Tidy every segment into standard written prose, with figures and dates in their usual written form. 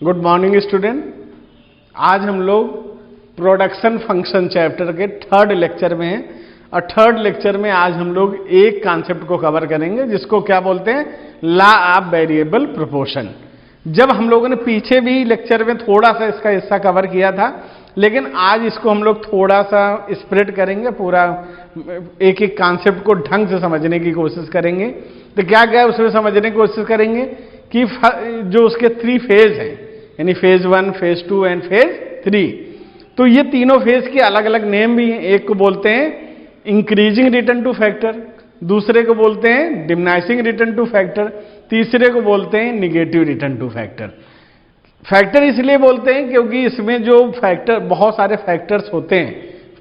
Good morning student. आज हम लोग प्रोडक्शन फंक्शन चैप्टर के थर्ड लेक्चर में हैं और थर्ड लेक्चर में आज हम लोग एक कॉन्सेप्ट को कवर करेंगे जिसको क्या बोलते हैं, लॉ ऑफ वेरिएबल प्रोपोर्शन। जब हम लोगों ने पीछे भी लेक्चर में थोड़ा सा इसका हिस्सा कवर किया था, लेकिन आज इसको हम लोग थोड़ा सा स्प्रेड करेंगे, पूरा एक एक कॉन्सेप्ट को ढंग से समझने की कोशिश करेंगे। तो क्या क्या उसमें समझने की कोशिश करेंगे कि जो उसके 3 फेज हैं, यानी फेज 1, फेज 2 एंड फेज 3। तो ये तीनों फेज के अलग अलग नेम भी हैं। एक को बोलते हैं इंक्रीजिंग रिटर्न टू फैक्टर, दूसरे को बोलते हैं डिमिनिशिंग रिटर्न टू फैक्टर, तीसरे को बोलते हैं negative return to factor. Factor इसलिए बोलते हैं क्योंकि इसमें जो फैक्टर, बहुत सारे फैक्टर्स होते हैं।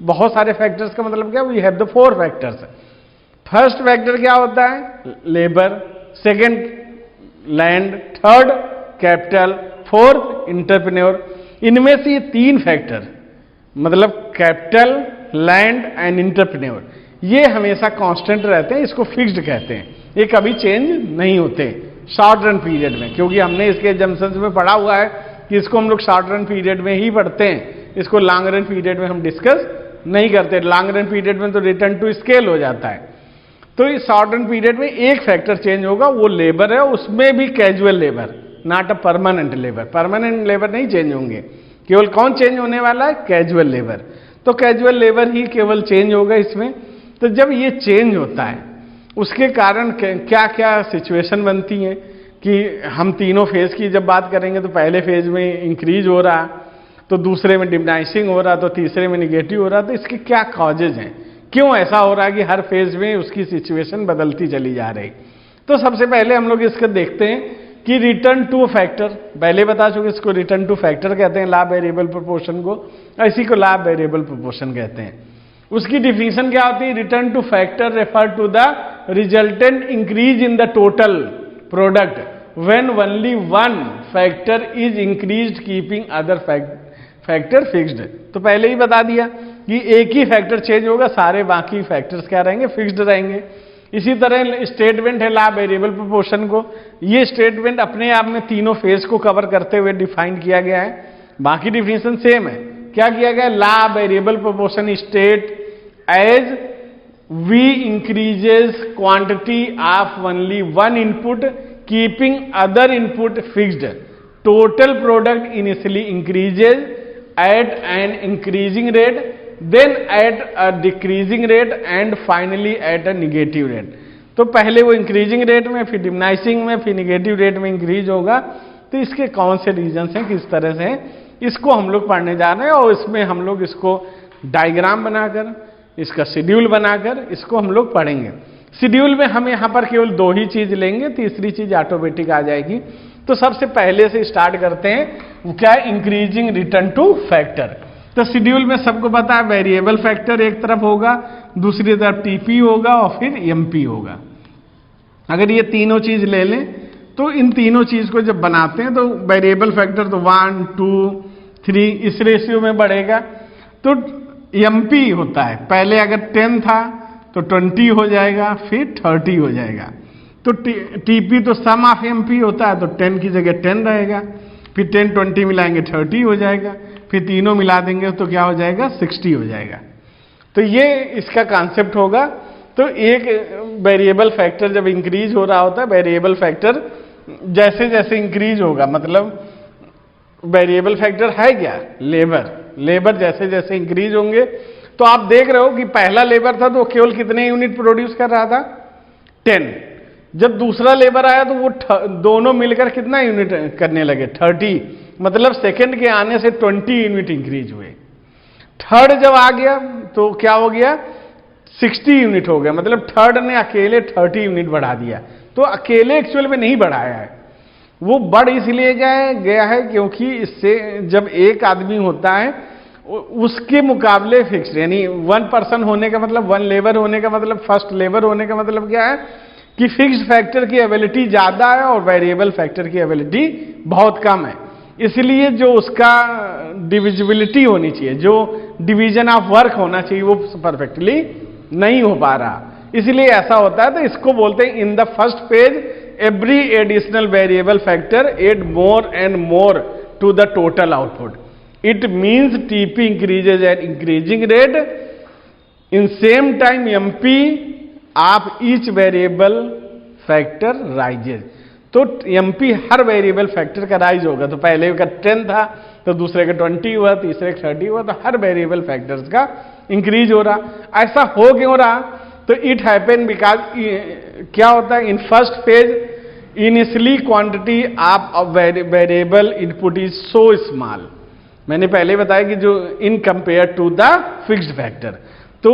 बहुत सारे फैक्टर्स का मतलब क्या, we have the 4 factors. First factor क्या होता है, labour, second land, third capital, fourth entrepreneur. इनमें से ये 3 फैक्टर मतलब कैपिटल, लैंड एंड इंटरप्रेन्योर, ये हमेशा कांस्टेंट रहते हैं, इसको फिक्स्ड कहते हैं, ये कभी चेंज नहीं होते शॉर्ट रन पीरियड में। क्योंकि हमने इसके जम्पशंस में पढ़ा हुआ है कि इसको हम लोग शॉर्ट रन पीरियड में ही पढ़ते हैं, इसको लॉन्ग रन पीरियड में हम डिस्कस नहीं करते। लॉन्ग रन पीरियड में तो रिटर्न टू स्केल हो जाता है। तो इस शॉर्ट रन पीरियड में एक फैक्टर चेंज होगा, वो लेबर है, उसमें भी casual labour, not a permanent labour. Permanent labour नहीं चेंज होंगे, केवल कौन चेंज होने वाला है, कैजुअल लेबर। तो कैजुअल लेबर ही केवल चेंज होगा इसमें। तो जब ये चेंज होता है उसके कारण क्या क्या सिचुएशन बनती हैं कि हम तीनों फेज की जब बात करेंगे तो पहले फेज में इंक्रीज हो रहा, तो दूसरे में डिमिनिशिंग हो रहा, तो तीसरे में निगेटिव हो रहा। तो इसके क्या कॉजेज हैं, क्यों ऐसा हो रहा है कि हर फेज में उसकी सिचुएशन बदलती चली जा रही। तो सबसे पहले हम लोग इसको देखते हैं कि रिटर्न टू फैक्टर, पहले बता चुके इसको रिटर्न टू फैक्टर कहते हैं, लॉ वेरिएबल प्रोपोर्शन को, इसी को लॉ वेरिएबल प्रोपोर्शन कहते हैं। उसकी डिफिनेशन क्या होती है, return to factor refer to the resultant increase in the total product when only one factor is increased keeping other factor fixed. तो पहले ही बता दिया कि एक ही फैक्टर चेंज होगा, सारे बाकी फैक्टर्स क्या रहेंगे, फिक्स्ड रहेंगे। इसी तरह स्टेटमेंट है लॉ वेरिएबल प्रोपोर्शन को, ये स्टेटमेंट अपने आप में तीनों फेज को कवर करते हुए डिफाइन किया गया है। बाकी डिफिनेशन सेम है। क्या किया गया, law variable proportion state as we increases quantity of only one input keeping other input fixed, total product initially increases at an increasing rate, then at a decreasing rate and finally at a negative rate। तो पहले वो increasing rate में, फिर diminishing में, फिर negative rate में increase होगा। तो इसके कौन से रीजंस हैं, किस तरह से हैं, इसको हम लोग पढ़ने जा रहे हैं। और इसमें हम लोग इसको डायग्राम बनाकर, इसका शेड्यूल बनाकर इसको हम लोग पढ़ेंगे। शेड्यूल में हम यहाँ पर केवल 2 ही चीज लेंगे, तीसरी चीज ऑटोमेटिक आ जाएगी। तो सबसे पहले से स्टार्ट करते हैं, वो क्या है, इंक्रीजिंग रिटर्न टू फैक्टर। तो शेड्यूल में सबको पता है वेरिएबल फैक्टर एक तरफ होगा, दूसरी तरफ टीपी होगा और फिर एमपी होगा। अगर ये तीनों चीज ले लें तो इन तीनों चीज को जब बनाते हैं तो वेरिएबल फैक्टर तो 1, 2, 3 इस रेशियो में बढ़ेगा। तो एमपी होता है, पहले अगर 10 था तो 20 हो जाएगा, फिर 30 हो जाएगा। तो टीपी तो सम ऑफ एमपी होता है, तो 10 की जगह 10 रहेगा, फिर 10 20 मिलाएंगे 30 हो जाएगा, फिर तीनों मिला देंगे तो क्या हो जाएगा, 60 हो जाएगा। तो ये इसका कॉन्सेप्ट होगा। तो एक वेरिएबल फैक्टर जब इंक्रीज हो रहा होता है, वेरिएबल फैक्टर जैसे जैसे इंक्रीज होगा, मतलब वेरिएबल फैक्टर है क्या, लेबर जैसे जैसे इंक्रीज होंगे। तो आप देख रहे हो कि पहला लेबर था तो केवल कितने यूनिट प्रोड्यूस कर रहा था, 10। जब दूसरा लेबर आया तो वो दोनों मिलकर कितना यूनिट करने लगे, 30। मतलब सेकंड के आने से 20 यूनिट इंक्रीज हुए। थर्ड जब आ गया तो क्या हो गया, 60 यूनिट हो गया। मतलब थर्ड ने अकेले 30 यूनिट बढ़ा दिया। तो अकेले एक्चुअल में नहीं बढ़ाया है, वो बढ़ इसलिए गया है क्योंकि इससे जब एक आदमी होता है उसके मुकाबले फिक्स, यानी 1 पर्सन होने का मतलब, 1 लेबर होने का मतलब, फर्स्ट लेबर होने का मतलब क्या है कि फिक्स्ड फैक्टर की एबिलिटी ज्यादा है और वेरिएबल फैक्टर की एबिलिटी बहुत कम है। इसलिए जो उसका डिविजिबिलिटी होनी चाहिए, जो डिवीजन ऑफ वर्क होना चाहिए, वो परफेक्टली नहीं हो पा रहा, इसलिए ऐसा होता है। तो इसको बोलते हैं in the first page every additional variable factor add more and more to the total output. It means TP increases at increasing rate. In same time MP of each variable factor rises. तो MP हर variable factor का rise होगा. तो पहले का 10 था, तो दूसरे का 20 हुआ, तीसरे का 30 हुआ, तो हर वेरिएबल फैक्टर्स का इंक्रीज हो रहा. ऐसा हो क्यों रहा? तो इट हैपन बिकॉज क्या होता है, in first phase initially quantity of variable input is so small. मैंने पहले बताया कि जो in compare to the fixed factor, तो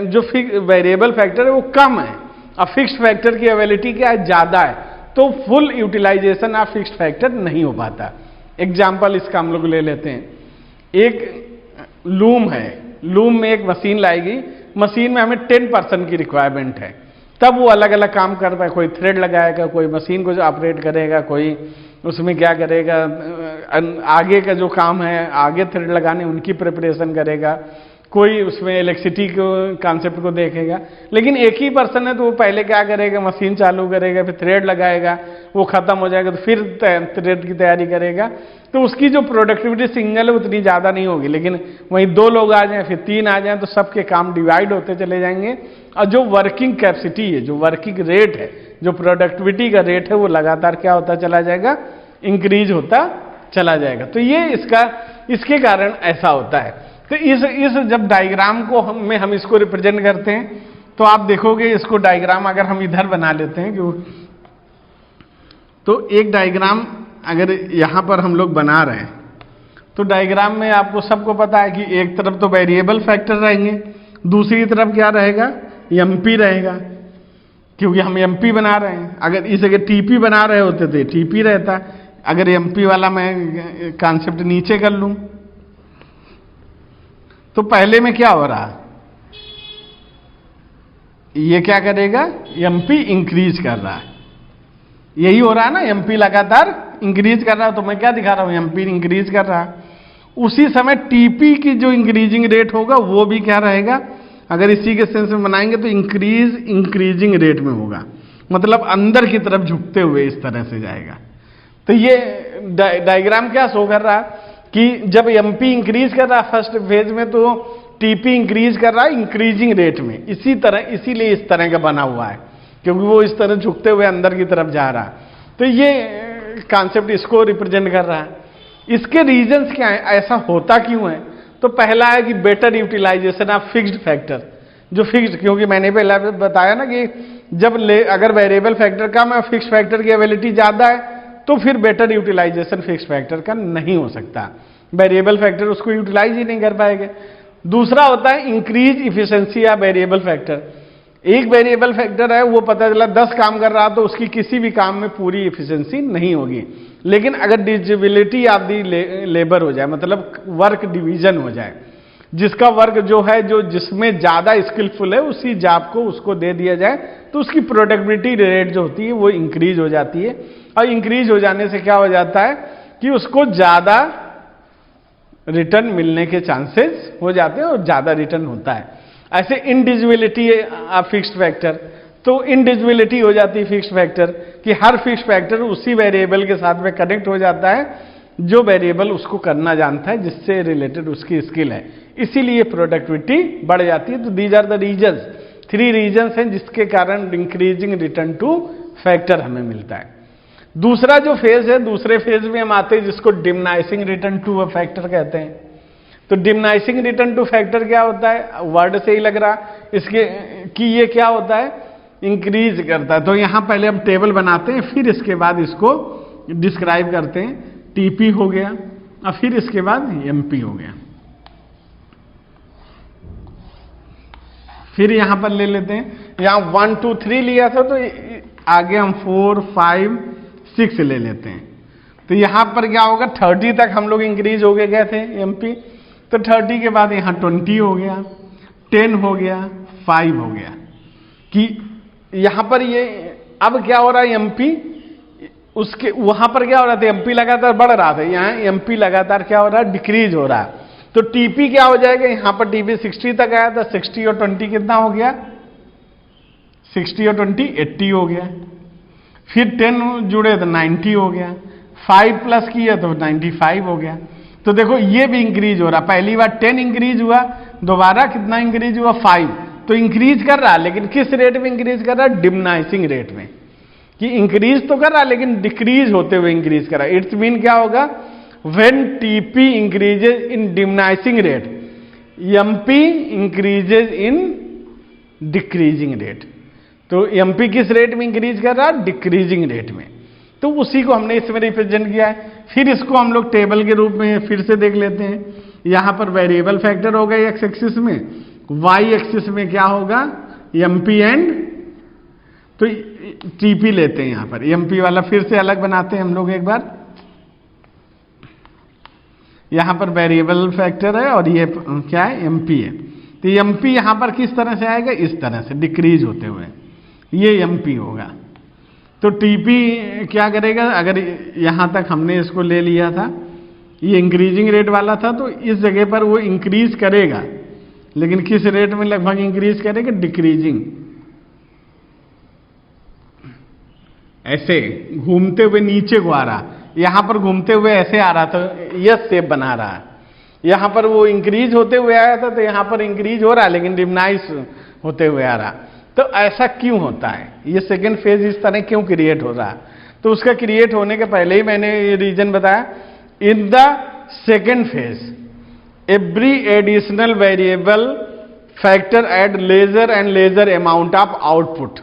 जो वेरिएबल फैक्टर है वो कम है और फिक्स्ड फैक्टर की अवेलेबिलिटी क्या है, ज्यादा है. तो full utilization of fixed factor नहीं हो पाता. एग्जाम्पल इसका हम लोग ले लेते हैं. एक लूम है, लूम में एक मशीन लाएगी, मशीन में हमें 10% की रिक्वायरमेंट है, तब वो अलग अलग काम कर पाए. कोई थ्रेड लगाएगा, कोई मशीन को जो ऑपरेट करेगा, कोई उसमें क्या करेगा, आगे का जो काम है, आगे थ्रेड लगाने उनकी प्रिपरेशन करेगा, कोई उसमें इलेक्ट्रिसिटी को कॉन्सेप्ट को देखेगा. लेकिन एक ही पर्सन है तो वो पहले क्या करेगा, मशीन चालू करेगा, फिर थ्रेड लगाएगा, वो खत्म हो जाएगा तो फिर थ्रेड की तैयारी करेगा. तो उसकी जो प्रोडक्टिविटी सिंगल है उतनी ज़्यादा नहीं होगी. लेकिन वहीं 2 लोग आ जाएं, फिर 3 आ जाएं, तो सबके काम डिवाइड होते चले जाएंगे. और जो वर्किंग कैपेसिटी है, जो वर्किंग रेट है, जो प्रोडक्टिविटी का रेट है, वो लगातार क्या होता चला जाएगा, इंक्रीज होता चला जाएगा. तो ये इसके कारण ऐसा होता है. तो इस जब डायग्राम को हम इसको रिप्रेजेंट करते हैं, तो आप देखोगे इसको डायग्राम अगर हम इधर बना लेते हैं, क्यों, तो एक डायग्राम अगर यहां पर हम लोग बना रहे हैं, तो डायग्राम में आपको सबको पता है कि एक तरफ तो वेरिएबल फैक्टर रहेंगे, दूसरी तरफ क्या रहेगा, एमपी रहेगा, क्योंकि हम एमपी बना रहे हैं. अगर इस जगह टीपी बना रहे होते तो टीपी रहता. अगर एमपी वाला मैं कॉन्सेप्ट नीचे कर लूं, तो पहले में क्या हो रहा, ये क्या करेगा, एमपी इंक्रीज कर रहा है. यही हो रहा है ना, एमपी लगातार इंक्रीज कर रहा है. तो मैं क्या दिखा रहा हूं, एमपी इंक्रीज कर रहा है. उसी समय टीपी की जो इंक्रीजिंग रेट होगा वो भी क्या रहेगा, अगर इसी के सेंस में बनाएंगे तो इंक्रीजिंग रेट में होगा, मतलब अंदर की तरफ झुकते हुए इस तरह से जाएगा. तो ये डायग्राम क्या शो कर रहा है कि जब एमपी इंक्रीज कर रहा है फर्स्ट फेज में, तो टीपी इंक्रीज कर रहा है इंक्रीजिंग रेट में. इसीलिए इस तरह का बना हुआ है, क्योंकि वो इस तरह झुकते हुए अंदर की तरफ जा रहा है. तो ये कॉन्सेप्ट इसको रिप्रेजेंट कर रहा है. इसके रीजंस क्या है, ऐसा होता क्यों है? तो पहला है कि better utilization of fixed factor. जो फिक्स्ड, क्योंकि मैंने पहले बताया ना कि जब अगर वेरिएबल फैक्टर कम है, फिक्स्ड फैक्टर की अवेलेबिलिटी ज्यादा है, तो फिर बेटर यूटिलाइजेशन फिक्स्ड फैक्टर का नहीं हो सकता. वेरिएबल फैक्टर उसको यूटिलाइज ही नहीं कर पाएंगे. दूसरा होता है increase efficiency of variable factor. एक वेरिएबल फैक्टर है, वो पता चला 10 काम कर रहा, तो उसकी किसी भी काम में पूरी इफिशिएंसी नहीं होगी. लेकिन अगर डिविजिबिलिटी ऑफ दी लेबर हो जाए, मतलब वर्क डिवीजन हो जाए, जिसका वर्क जो है, जो जिसमें ज्यादा स्किलफुल है, उसी जॉब को उसको दे दिया जाए, तो उसकी प्रोडक्टिविटी रेट जो होती है वो इंक्रीज हो जाती है. और इंक्रीज हो जाने से क्या हो जाता है कि उसको ज्यादा रिटर्न मिलने के चांसेस हो जाते हैं और ज्यादा रिटर्न होता है. ऐसे इंडिविजुअलिटी ऑफ फिक्स्ड फैक्टर, तो इंडिविजुअलिटी हो जाती है फिक्स्ड फैक्टर कि हर फिक्स्ड फैक्टर उसी वेरिएबल के साथ में कनेक्ट हो जाता है जो वेरिएबल उसको करना जानता है, जिससे रिलेटेड उसकी स्किल है. इसीलिए प्रोडक्टिविटी बढ़ जाती है. तो these are the reasons, 3 reasons हैं जिसके कारण इंक्रीजिंग रिटर्न टू फैक्टर हमें मिलता है. दूसरा जो फेज है, दूसरे फेज में हम आते हैं जिसको डिमिनिशिंग रिटर्न टू फैक्टर कहते हैं. तो डिमिनिशिंग रिटर्न टू फैक्टर क्या होता है, वर्ड से ही लग रहा इसके कि ये क्या होता है, इंक्रीज करता है. तो यहां पहले हम टेबल बनाते हैं, फिर इसके बाद इसको डिस्क्राइब करते हैं. टीपी हो गया और फिर इसके बाद एमपी हो गया. फिर यहां पर ले लेते हैं, यहां 1 2 3 लिया था, तो आगे हम 4 5 6 ले लेते हैं. तो यहां पर क्या होगा, 30 तक हम लोग इंक्रीज हो गए थे एमपी. तो 30 के बाद यहां 20 हो गया, 10 हो गया, 5 हो गया. कि यहां पर ये अब क्या हो रहा है, एमपी उसके वहां पर क्या हो रहा था, एमपी लगातार बढ़ रहा था, यहां एमपी लगातार क्या हो रहा है, डिक्रीज हो रहा है. तो टीपी क्या हो जाएगा, यहां पर टीपी 60 तक आया था, 60 और 20 कितना हो गया, 60 और 20 80 हो गया. फिर 10 जुड़े तो 90 हो गया, 5 प्लस किया तो 95 हो गया। तो देखो ये भी इंक्रीज हो रहा, पहली बार 10 इंक्रीज हुआ, दोबारा कितना इंक्रीज हुआ 5, तो इंक्रीज कर रहा, लेकिन किस रेट में इंक्रीज कर रहा? डिमिनाइजिंग रेट में, कि इंक्रीज तो कर रहा लेकिन डिक्रीज होते हुए इंक्रीज कर रहा। इट्स मीन क्या होगा? When TP increases in diminishing rate, MP increases in decreasing rate. तो एमपी किस रेट में इंक्रीज कर रहा? डिक्रीजिंग रेट में। तो उसी को हमने इसमें रिप्रेजेंट किया है। फिर इसको हम लोग टेबल के रूप में फिर से देख लेते हैं। यहां पर वेरिएबल फैक्टर होगा एक्स एक्सिस में, वाई एक्सिस में क्या होगा? एमपी एंड, तो टीपी लेते हैं। यहां पर एमपी वाला फिर से अलग बनाते हैं हम लोग एक बार। यहां पर वेरिएबल फैक्टर है और ये क्या है? एमपी है। तो एमपी यहां पर किस तरह से आएगा? इस तरह से डिक्रीज होते हुए, ये एमपी होगा। तो टीपी क्या करेगा? अगर यहां तक हमने इसको ले लिया था, ये इंक्रीजिंग रेट वाला था, तो इस जगह पर वो इंक्रीज करेगा, लेकिन किस रेट में लगभग इंक्रीज करेगा? डिक्रीजिंग, ऐसे घूमते हुए नीचे को आ रहा। यहां पर घूमते हुए ऐसे आ रहा था, यस शेप बना रहा है। यहां पर वो इंक्रीज होते हुए आया था, तो यहां पर इंक्रीज हो रहा है लेकिन डिमिनाइज होते हुए आ रहा। तो ऐसा क्यों होता है? ये सेकेंड फेज इस तरह क्यों क्रिएट हो रहा है? तो उसका क्रिएट होने के पहले ही मैंने ये रीजन बताया। In the second phase every additional variable factor add lesser and lesser amount of output,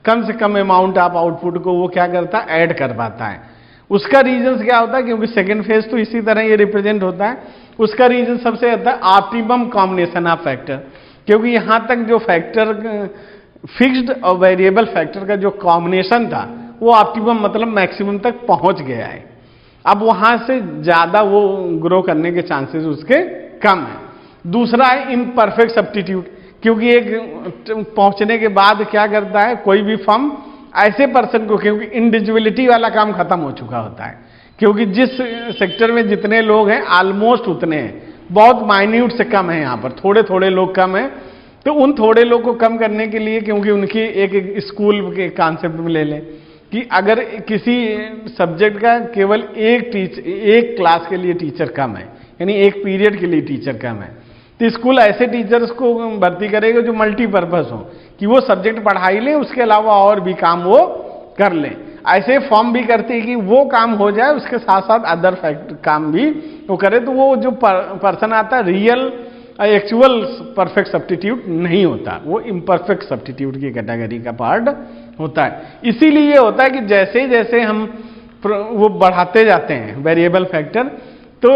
कम से कम अमाउंट ऑफ आउटपुट को वो क्या करता है? ऐड कर पाता है। उसका रीजन क्या होता है? क्योंकि सेकेंड फेज तो इसी तरह ये रिप्रेजेंट होता है। उसका रीजन सबसे होता है ऑप्टिमम कॉम्बिनेशन ऑफ फैक्टर, क्योंकि यहां तक जो फैक्टर फिक्स्ड और वेरिएबल फैक्टर का जो कॉम्बिनेशन था वो ऑप्टिमम मतलब मैक्सिमम तक पहुंच गया है। अब वहां से ज्यादा वो ग्रो करने के चांसेस उसके कम है। दूसरा है इम्परफेक्ट सब्स्टिट्यूट, क्योंकि एक पहुंचने के बाद क्या करता है कोई भी फर्म ऐसे पर्सन को, क्योंकि इंडिविजुअलिटी वाला काम खत्म हो चुका होता है, क्योंकि जिस सेक्टर में जितने लोग हैं ऑलमोस्ट उतने हैं, बहुत माइन्यूट से कम है, यहां पर थोड़े थोड़े लोग कम है। तो उन थोड़े लोग को कम करने के लिए, क्योंकि उनकी एक स्कूल के कॉन्सेप्ट में ले लें कि अगर किसी सब्जेक्ट का केवल एक क्लास के लिए टीचर कम है, यानी एक पीरियड के लिए टीचर कम है, तो स्कूल ऐसे टीचर्स को भर्ती करेगा जो मल्टीपर्पज हो, कि वो सब्जेक्ट पढ़ा ही लें, उसके अलावा और भी काम वो कर लें। ऐसे फॉर्म भी करते हैं कि वो काम हो जाए, उसके साथ साथ अदर काम भी वो करे। तो वो जो पर्सन आता है रियल एक्चुअल परफेक्ट सब्स्टिट्यूट नहीं होता, वो इम्परफेक्ट सब्स्टिट्यूट की कैटेगरी का पार्ट होता है। इसीलिए ये होता है कि जैसे जैसे हम वो बढ़ाते जाते हैं वेरिएबल फैक्टर, तो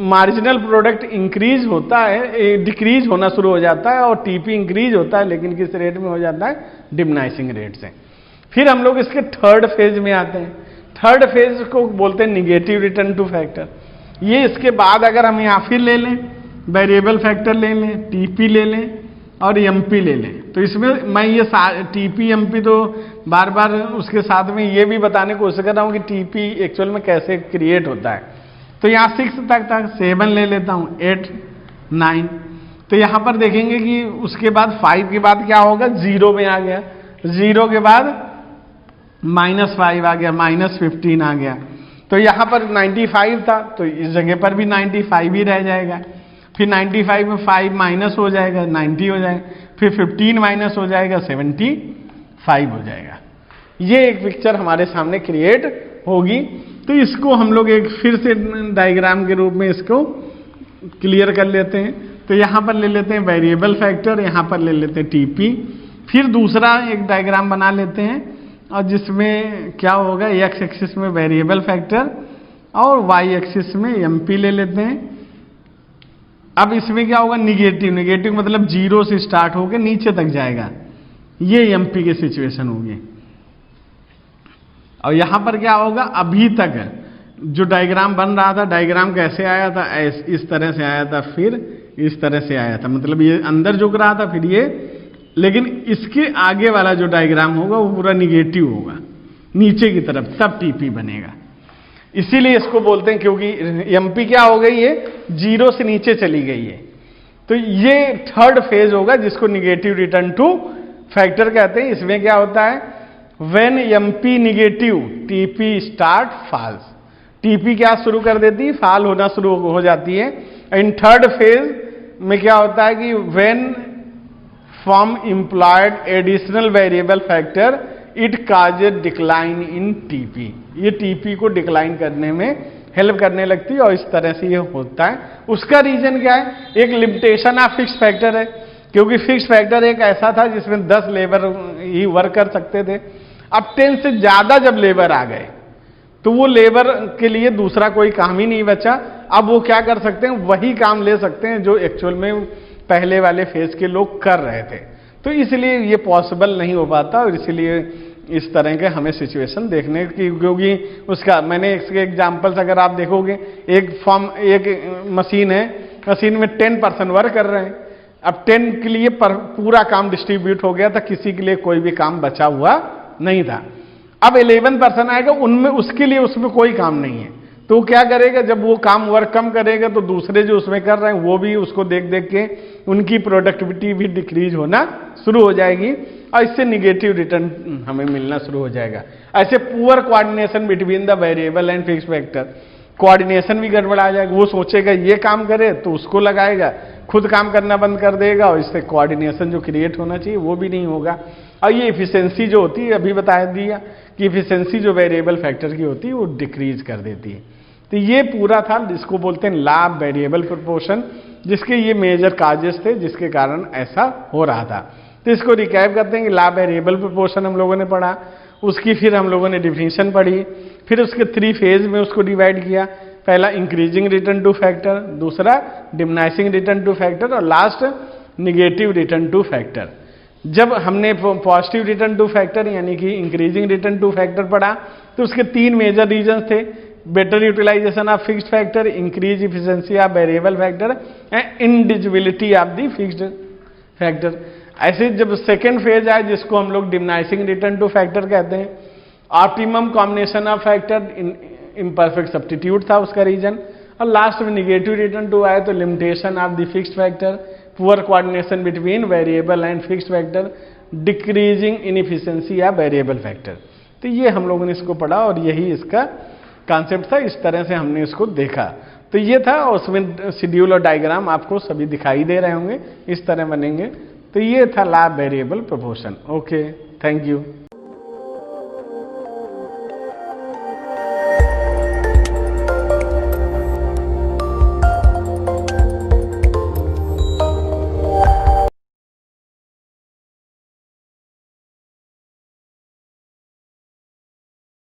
मार्जिनल प्रोडक्ट इंक्रीज होता है, डिक्रीज होना शुरू हो जाता है, और टीपी इंक्रीज होता है, लेकिन किस रेट में हो जाता है? डिमिनाइजिंग रेट से। फिर हम लोग इसके थर्ड फेज में आते हैं। थर्ड फेज को बोलते हैं निगेटिव रिटर्न टू फैक्टर। ये इसके बाद अगर हम यहाँ फिर ले लें, वेरिएबल फैक्टर ले लें, टीपी ले लें और एमपी ले लें, तो इसमें मैं ये टीपी एमपी तो बार बार उसके साथ में ये भी बताने की कोशिश कर रहा हूँ कि टीपी एक्चुअल में कैसे क्रिएट होता है। तो यहाँ 6 तक 7 ले लेता हूँ, 8 9। तो यहाँ पर देखेंगे कि उसके बाद 5 के बाद क्या होगा? 0 में आ गया, 0 के बाद -5 आ गया, -15 आ गया। तो यहाँ पर 95 था, तो इस जगह पर भी 95 ही रह जाएगा। फिर 95 में 5 माइनस हो जाएगा, 90 हो जाएगा। फिर 15 माइनस हो जाएगा, 75 हो जाएगा। ये एक पिक्चर हमारे सामने क्रिएट होगी। तो इसको हम लोग एक फिर से डायग्राम के रूप में इसको क्लियर कर लेते हैं। तो यहाँ पर ले लेते हैं वेरिएबल फैक्टर, यहाँ पर ले लेते हैं टीपी। फिर दूसरा एक डायग्राम बना लेते हैं, और जिसमें क्या होगा? एक्स एक्सिस में वेरिएबल फैक्टर और वाई एक्सिस में एमपी ले लेते हैं। अब इसमें क्या होगा? निगेटिव, निगेटिव मतलब 0 से स्टार्ट होकर नीचे तक जाएगा, ये एमपी की सिचुएशन होगी। और यहां पर क्या होगा? अभी तक जो डायग्राम बन रहा था, डायग्राम कैसे आया था? इस तरह से आया था, फिर इस तरह से आया था, मतलब ये अंदर झुक रहा था, फिर ये, लेकिन इसके आगे वाला जो डायग्राम होगा वो पूरा निगेटिव होगा नीचे की तरफ, तब टीपी बनेगा। इसीलिए इसको बोलते हैं, क्योंकि एमपी क्या हो गई है? 0 से नीचे चली गई है। तो ये थर्ड फेज होगा जिसको निगेटिव रिटर्न टू फैक्टर कहते हैं। इसमें क्या होता है? When MP negative TP start falls, TP क्या शुरू कर देती है, फॉल होना शुरू हो जाती है। इन थर्ड फेज में क्या होता है कि when form employed additional variable factor it causes decline in TP. ये टीपी को डिक्लाइन करने में हेल्प करने लगती है और इस तरह से ये होता है। उसका रीजन क्या है, एक लिमिटेशन ऑफ फिक्स फैक्टर है, क्योंकि फिक्स फैक्टर एक ऐसा था जिसमें 10 लेबर ही वर्क कर सकते थे। अब 10 से ज्यादा जब लेबर आ गए तो वो लेबर के लिए दूसरा कोई काम ही नहीं बचा। अब वो क्या कर सकते हैं, वही काम ले सकते हैं जो एक्चुअल में पहले वाले फेज के लोग कर रहे थे। तो इसलिए ये पॉसिबल नहीं हो पाता और इसलिए इस तरह के हमें सिचुएशन देखने की, क्योंकि उसका मैंने इसके एग्जांपल्स अगर आप देखोगे, एक मशीन है, मशीन में 10% वर्क कर रहे हैं। अब 10 के लिए पूरा काम डिस्ट्रीब्यूट हो गया था, किसी के लिए कोई भी काम बचा हुआ नहीं था। अब 11% आएगा, उनमें उसके लिए उसमें कोई काम नहीं है, तो वो क्या करेगा, जब वो काम वर्क कम करेगा तो दूसरे जो उसमें कर रहे हैं वो भी उसको देख देख के उनकी प्रोडक्टिविटी भी डिक्रीज होना शुरू हो जाएगी और इससे निगेटिव रिटर्न हमें मिलना शुरू हो जाएगा। ऐसे poor coordination between the variable and fix factor, coordination भी गड़बड़ा जाएगा। वो सोचेगा ये काम करे तो उसको लगाएगा, खुद काम करना बंद कर देगा और इससे कोऑर्डिनेशन जो क्रिएट होना चाहिए वो भी नहीं होगा। और ये इफिशिएंसी जो होती है, अभी बता दिया कि इफिशिएंसी जो वेरिएबल फैक्टर की होती है वो डिक्रीज कर देती है। तो ये पूरा था, जिसको बोलते हैं लॉ ऑफ वेरिएबल प्रोपोर्शन, जिसके ये मेजर काजेस थे जिसके कारण ऐसा हो रहा था। तो इसको रिकैप करते हैं कि लॉ ऑफ वेरिएबल प्रोपोर्शन हम लोगों ने पढ़ा, उसकी फिर हम लोगों ने डिफिनीशन पढ़ी, फिर उसके 3 फेज में उसको डिवाइड किया। पहला इंक्रीजिंग रिटर्न टू फैक्टर, दूसरा डिमिनिशिंग रिटर्न टू फैक्टर और last negative return to factor. जब हमने पॉजिटिव रिटर्न टू फैक्टर यानी कि इंक्रीजिंग रिटर्न टू फैक्टर पढ़ा तो उसके 3 मेजर रीजन थे, better utilization of fixed factor, increase efficiency of variable factor and individuality of the fixed factor. ऐसे जब सेकेंड फेज आए जिसको हम लोग डिमिनिशिंग रिटर्न टू फैक्टर कहते हैं, optimum combination of factor, imperfect substitute था उसका रीजन, और लास्ट में निगेटिव रिटर्न टू आए तो limitation of the fixed factor, poor coordination between variable and fixed factor, decreasing inefficiency of variable factor. तो ये हम लोगों ने इसको पढ़ा और यही इसका कॉन्सेप्ट था, इस तरह से हमने इसको देखा। तो ये था, उसमें शेड्यूल और डायग्राम आपको सभी दिखाई दे रहे होंगे, इस तरह बनेंगे। तो ये था law of variable proportion. Okay, thank you.